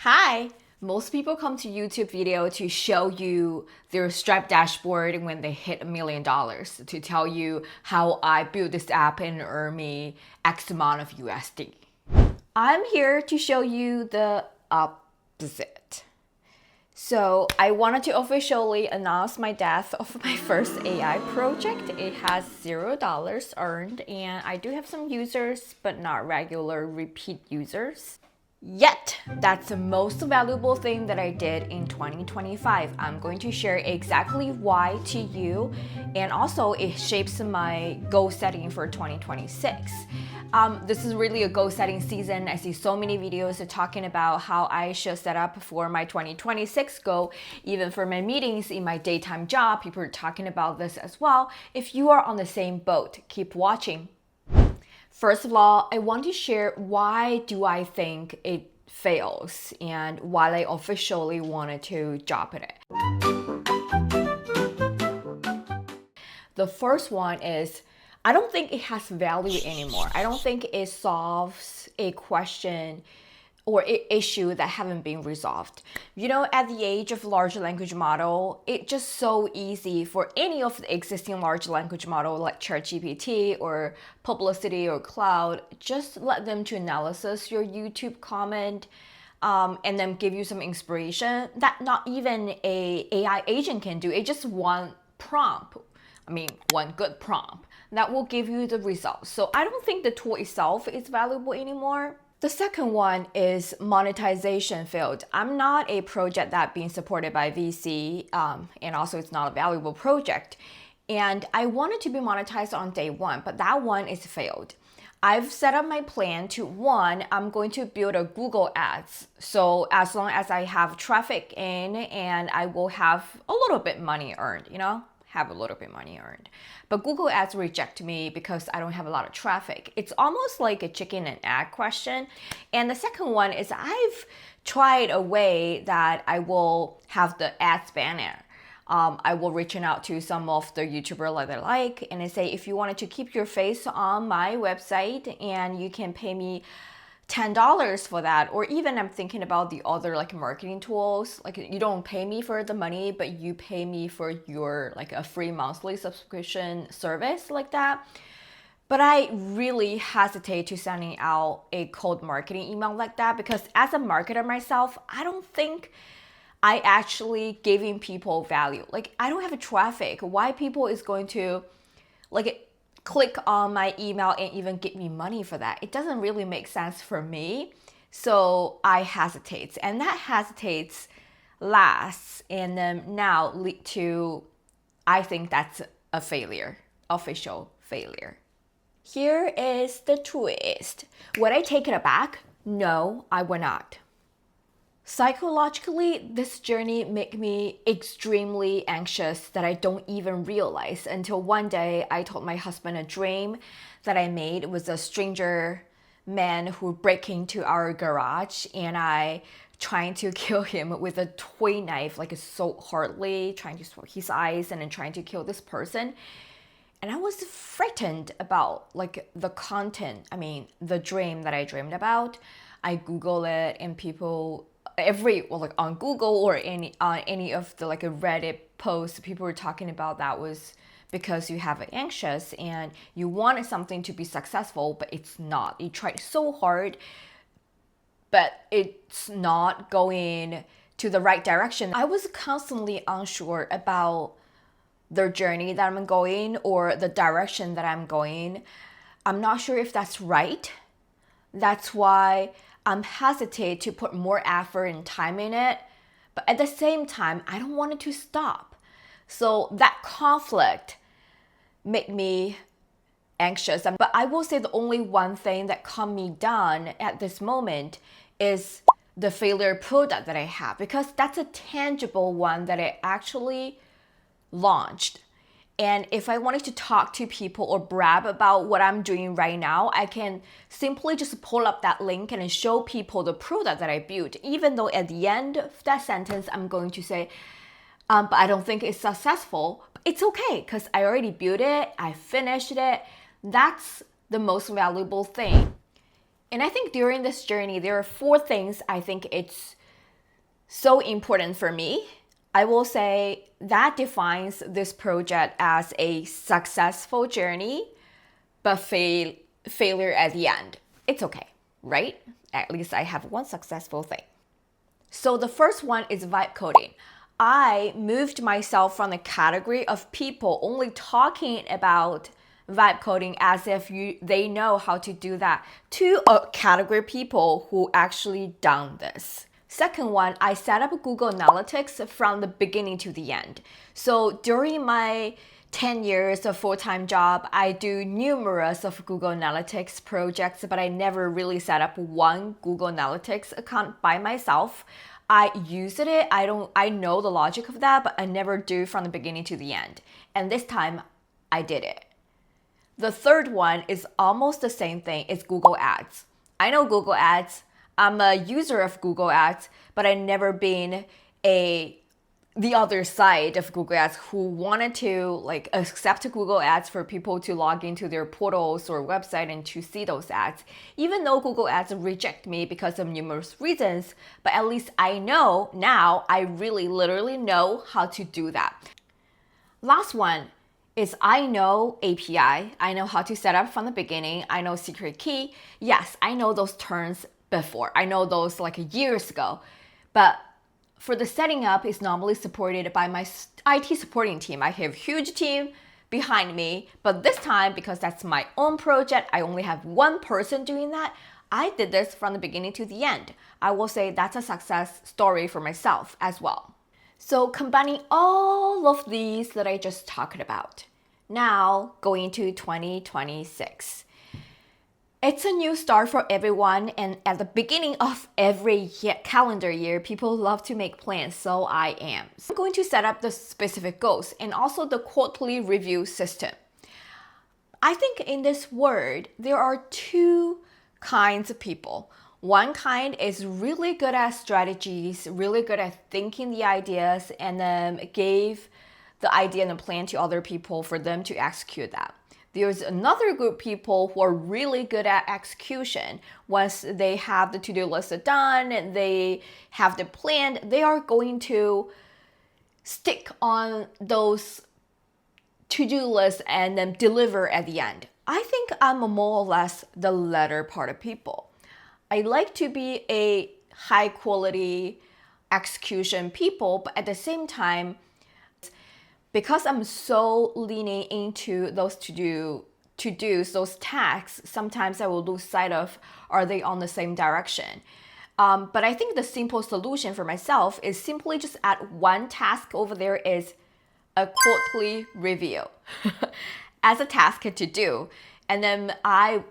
Hi! Most people come to YouTube video to show you their Stripe dashboard when they hit $1 million, to tell you how I built this app and earn me X amount of USD. I'm here to show you the opposite. So I wanted to officially announce my death of my first AI project. It has $0 earned, and I do have some users, but not regular repeat users. Yet, that's the most valuable thing that I did in 2025. I'm going to share exactly why to you, and also it shapes my goal setting for 2026. This is really a goal setting season. I see so many videos talking about how I should set up for my 2026 goal. Even for my meetings in my daytime job, people are talking about this as well. If you are on the same boat, keep watching. First of all, I want to share why do I think it fails and why I officially wanted to drop it. The first one is I don't think it has value anymore. I don't think it solves a question or issue that haven't been resolved. You know, at the age of large language model, it's just so easy for any of the existing large language model like ChatGPT or Publicity or Cloud, just let them to analysis your YouTube comment and then give you some inspiration that not even a AI agent can do. It's just one prompt. One good prompt that will give you the results. So I don't think the tool itself is valuable anymore. The second one is monetization failed. I'm not a project that being supported by VC, and also it's not a valuable project. And I wanted to be monetized on day one, but that one is failed. I've set up my plan to one, I'm going to build a Google Ads. So as long as I have traffic in and I will have a little bit money earned, have a little bit money earned. But Google Ads reject me because I don't have a lot of traffic. It's almost like a chicken and egg question. And the second one is I've tried a way that I will have the ads banner. I will reach out to some of the YouTubers that I like and I say, if you wanted to keep your face on my website and you can pay me $10 for that, or even I'm thinking about the other like marketing tools, like you don't pay me for the money, but you pay me for your like a free monthly subscription service like that. But I really hesitate to sending out a cold marketing email like that because as a marketer myself, I don't think I actually giving people value. Like I don't have a traffic. Why people is going to click on my email and even give me money for that? It doesn't really make sense for me. So I hesitate, and that hesitates lasts and then now lead to, I think that's a failure, official failure. Here is the twist. Would I take it back? No, I would not. Psychologically, this journey made me extremely anxious that I don't even realize until one day I told my husband a dream that I made. It was a stranger man who break into our garage and I trying to kill him with a toy knife, like so hardly, trying to swab his eyes and then trying to kill this person. And I was frightened about like the content, the dream that I dreamed about. I Google it and people on Google or any of the like a Reddit posts, people were talking about that was because you have anxious and you wanted something to be successful, but it's not. You tried so hard, but it's not going to the right direction. I was constantly unsure about the journey that I'm going or the direction that I'm going. I'm not sure if that's right. That's why I'm hesitant to put more effort and time in it, but at the same time, I don't want it to stop. So that conflict made me anxious. But I will say the only one thing that calmed me down at this moment is the failure product that I have, because that's a tangible one that I actually launched. And if I wanted to talk to people or brag about what I'm doing right now, I can simply just pull up that link and show people the product that I built. Even though at the end of that sentence, I'm going to say, but I don't think it's successful. It's okay because I already built it. I finished it. That's the most valuable thing. And I think during this journey, there are 4 things I think it's so important for me. I will say that defines this project as a successful journey, but failure at the end. It's okay, right? At least I have one successful thing. So the first one is vibe coding. I moved myself from the category of people only talking about vibe coding as if they know how to do that to a category of people who actually done this. Second one, I set up Google Analytics from the beginning to the end. So during my 10 years of full-time job, I do numerous of Google Analytics projects, but I never really set up one Google Analytics account by myself. I used it. I know the logic of that, but I never do from the beginning to the end. And this time I did it. The third one is almost the same thing. It's Google Ads. I know Google Ads. I'm a user of Google Ads, but I've never been the other side of Google Ads who wanted to accept Google Ads for people to log into their portals or website and to see those ads. Even though Google Ads reject me because of numerous reasons, but at least I know now, I really literally know how to do that. Last one is I know API. I know how to set up from the beginning. I know secret key. Yes, I know those terms before. I know those years ago, but for the setting up is normally supported by my IT supporting team. I have a huge team behind me, but this time, because that's my own project, I only have one person doing that. I did this from the beginning to the end. I will say that's a success story for myself as well. So combining all of these that I just talked about, now going to 2026. It's a new start for everyone, and at the beginning of every calendar year, people love to make plans, so I am. So I'm going to set up the specific goals and also the quarterly review system. I think in this world, there are two kinds of people. One kind is really good at strategies, really good at thinking the ideas, and then gave the idea and the plan to other people for them to execute that. There's another group of people who are really good at execution. Once they have the to-do list done, they have the plan, they are going to stick on those to-do lists and then deliver at the end. I think I'm more or less the latter part of people. I like to be a high quality execution people, but at the same time, because I'm so leaning into those to-dos, those tasks, sometimes I will lose sight of, are they on the same direction? But I think the simple solution for myself is simply just add one task over there is a quarterly review as a task to do. And then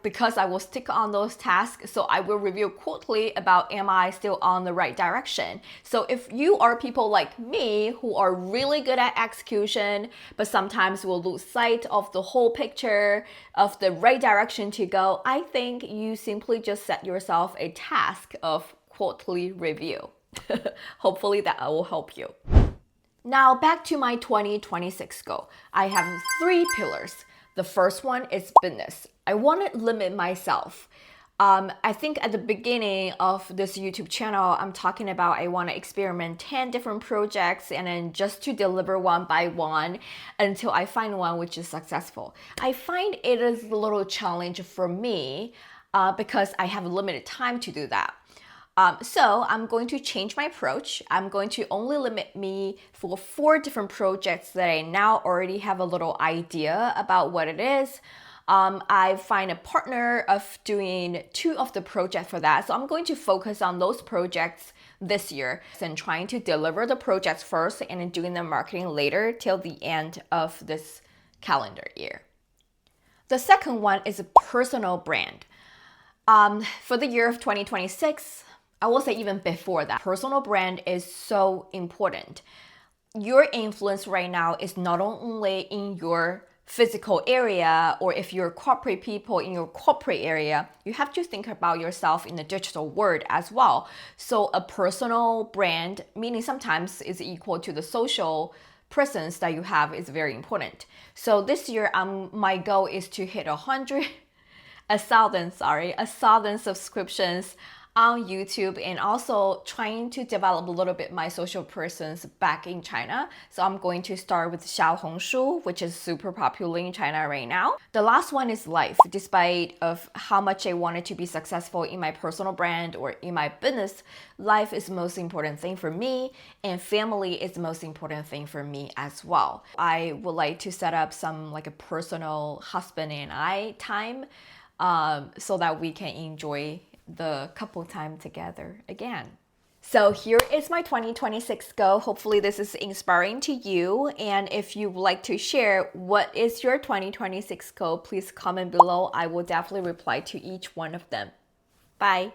because I will stick on those tasks, so I will review quarterly about am I still on the right direction. So if you are people like me who are really good at execution, but sometimes will lose sight of the whole picture of the right direction to go, I think you simply just set yourself a task of quarterly review. Hopefully that will help you. Now back to my 2026 goal. I have 3 pillars. The first one is business. I want to limit myself. I think at the beginning of this YouTube channel, I'm talking about I want to experiment 10 different projects and then just to deliver one by one until I find one which is successful. I find it is a little challenge for me because I have limited time to do that. So I'm going to change my approach. I'm going to only limit me for 4 different projects that I now already have a little idea about what it is. I find a partner of doing 2 of the projects for that. So I'm going to focus on those projects this year and trying to deliver the projects first and then doing the marketing later till the end of this calendar year. The second one is a personal brand. For the year of 2026, I will say even before that, personal brand is so important. Your influence right now is not only in your physical area, or if you're corporate people in your corporate area, you have to think about yourself in the digital world as well. So a personal brand, meaning sometimes is equal to the social presence that you have, is very important. So this year, my goal is to hit 1,000 subscriptions on YouTube, and also trying to develop a little bit my social presence back in China. So I'm going to start with Xiaohongshu, which is super popular in China right now. The last one is life. Despite of how much I wanted to be successful in my personal brand or in my business, life is the most important thing for me, and family is the most important thing for me as well. I would like to set up some like a personal husband and I time, so that we can enjoy the couple time together again. So here is my 2026 goal. Hopefully this is inspiring to you. And if you would like to share what is your 2026 goal, please comment below. I will definitely reply to each one of them. Bye.